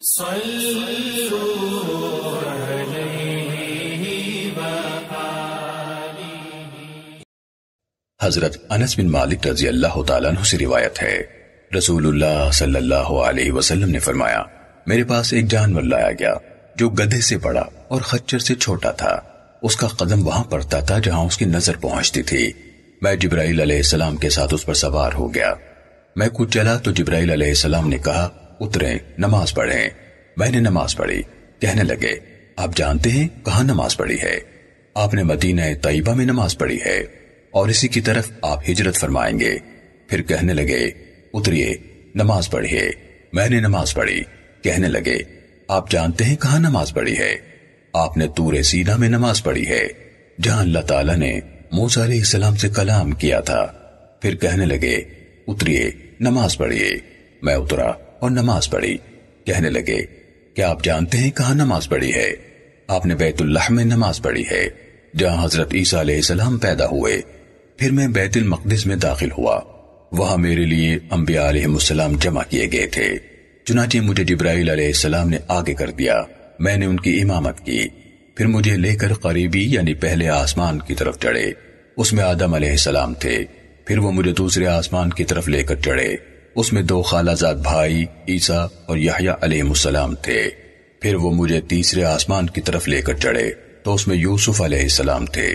صلوا علیہ وآلہ۔ حضرت انس بن مالک رضی اللہ تعالیٰ عنہ سے روایت ہے، رسول اللہ صلی اللہ علیہ وسلم نے فرمایا، میرے پاس ایک جانور لایا گیا جو گدھے سے بڑا اور خچر سے چھوٹا تھا۔ اس کا قدم وہاں پڑتا تھا جہاں اس کی نظر پہنچتی تھی۔ میں جبرائیل علیہ السلام کے ساتھ اس پر سوار ہو گیا۔ میں کچھ چلا تو جبرائیل علیہ السلام نے کہا، اتریں، نماز پڑھیں۔ میں نے نماز پڑھی۔ کہنے لگے، آپ جانتے ہیں کہاں نماز پڑھی ہے؟ آپ نے مدینہ طیبہ میں نماز پڑھی ہے، اور اسی کی طرف آپ ہجرت فرمائیں گے۔ پھر کہنے لگے، اتریے، نماز پڑھیے۔ میں نے نماز پڑھی۔ کہنے لگے، آپ جانتے ہیں کہاں نماز پڑھی ہے؟ آپ نے طور سینا میں نماز پڑھی ہے، جہاں اللہ تعالیٰ نے موسیٰ علیہ السلام سے کلام کیا تھا۔ پھر کہنے لگے، اتریے، نماز پڑھیے۔ میں اترا اور نماز پڑھی۔ کہنے لگے، کیا آپ جانتے ہیں کہاں نماز پڑھی ہے؟ آپ نے بیت اللہ میں نماز پڑھی ہے، جہاں حضرت عیسیٰ علیہ السلام پیدا ہوئے۔ پھر میں بیت المقدس میں داخل ہوا، وہاں میرے لیے انبیاء علیہ السلام جمع کیے گئے تھے۔ چنانچہ مجھے جبرائیل علیہ السلام نے آگے کر دیا، میں نے ان کی امامت کی۔ پھر مجھے لے کر قریبی یعنی پہلے آسمان کی طرف چڑھے، اس میں آدم علیہ السلام تھے۔ پھر وہ مجھے دوسرے آسمان کی طرف لے کر چڑھے، اس میں دو خالہ زاد بھائی عیسیٰ اور یحییٰ علیہ السلام تھے۔ پھر وہ مجھے تیسرے آسمان کی طرف لے کر چڑھے تو اس میں یوسف علیہ السلام تھے۔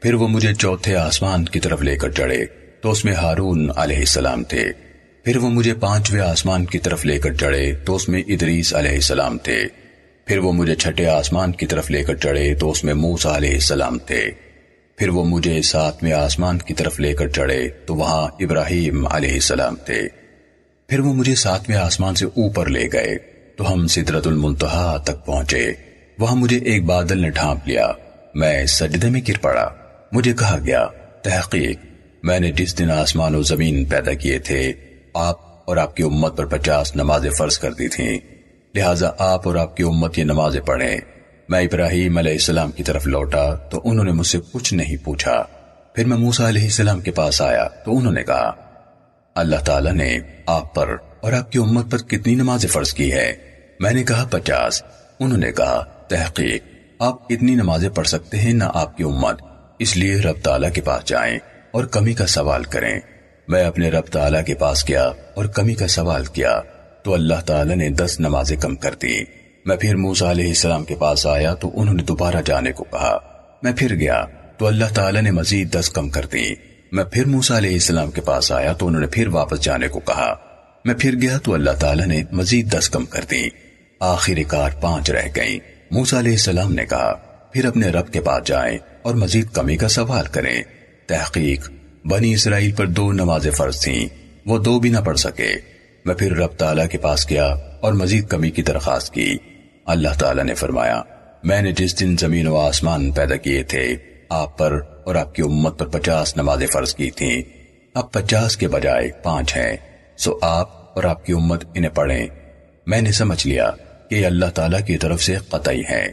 پھر وہ مجھے چوتھے آسمان کی طرف لے کر چڑھے تو اس میں ہارون علیہ السلام تھے۔ پھر وہ مجھے پانچویں آسمان کی طرف لے کر چڑھے تو اس میں ادریس علیہ السلام تھے۔ پھر وہ مجھے چھٹے آسمان کی طرف لے کر چڑھے تو اس میں موسیٰ علیہ السلام تھے۔ پھر وہ مجھے ساتویں آسمان کی طرف لے کر چڑھے تو وہاں ابراہیم علیہ السلام تھے۔ پھر وہ مجھے ساتویں آسمان سے اوپر لے گئے تو ہم سدرۃ المنتہا تک پہنچے، وہاں مجھے ایک بادل نے ڈھانپ لیا، میں سجدے میں گر پڑا۔ مجھے کہا گیا، تحقیق میں نے جس دن آسمان و زمین پیدا کیے تھے، آپ اور آپ کی امت پر 50 نمازیں فرض کر دی تھیں، لہٰذا آپ اور آپ کی امت یہ نمازیں پڑھیں۔ میں ابراہیم علیہ السلام کی طرف لوٹا تو انہوں نے مجھ سے کچھ نہیں پوچھا۔ پھر میں موسیٰ علیہ السلام کے پاس آیا تو انہوں نے کہا، اللہ تعالیٰ نے آپ پر اور آپ کی امت پر کتنی نمازیں فرض کی ہے؟ میں نے کہا 50۔ انہوں نے کہا، تحقیق آپ اتنی نمازیں پڑھ سکتے ہیں نہ آپ کی امت، اس لیے رب تعالیٰ کے پاس جائیں اور کمی کا سوال کریں۔ میں اپنے رب تعالیٰ کے پاس گیا اور کمی کا سوال کیا تو اللہ تعالیٰ نے 10 نمازیں کم کر دی۔ میں پھر موسیٰ علیہ السلام کے پاس آیا تو انہوں نے دوبارہ جانے کو کہا۔ میں پھر گیا تو اللہ تعالیٰ نے مزید 10 کم کر دی۔ میں پھر موسیٰ علیہ السلام کے پاس آیا تو انہوں نے پھر واپس جانے کو کہا۔ میں پھر گیا تو اللہ تعالیٰ نے مزید 10 کم کر دی۔ آخر کار 5 رہ گئیں۔ موسیٰ علیہ السلام نے کہا، پھر اپنے رب کے پاس جائیں اور مزید کمی کا سوال کریں۔ تحقیق بنی اسرائیل پر 2 نمازیں فرض تھیں، وہ 2 بھی نہ پڑھ سکے۔ میں پھر رب تعالیٰ کے پاس گیا اور مزید کمی کی درخواست کی۔ اللہ تعالیٰ نے فرمایا، میں نے جس دن زمین و آسمان پیدا کیے تھے، آپ پر اور آپ کی امت پر 50 نمازیں فرض کی تھیں، اب 50 کے بجائے 5 ہیں، سو آپ اور آپ کی امت انہیں پڑھیں۔ میں نے سمجھ لیا کہ یہ اللہ تعالیٰ کی طرف سے قطعی ہیں۔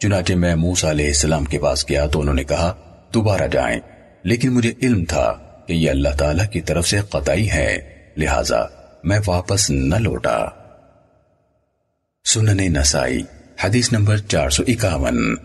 چنانچہ میں موسیٰ علیہ السلام کے پاس گیا تو انہوں نے کہا، دوبارہ جائیں، لیکن مجھے علم تھا کہ یہ اللہ تعالیٰ کی طرف سے قطعی ہے، لہٰذا میں واپس نہ لوٹا۔ سنن نسائی حدیث نمبر 451۔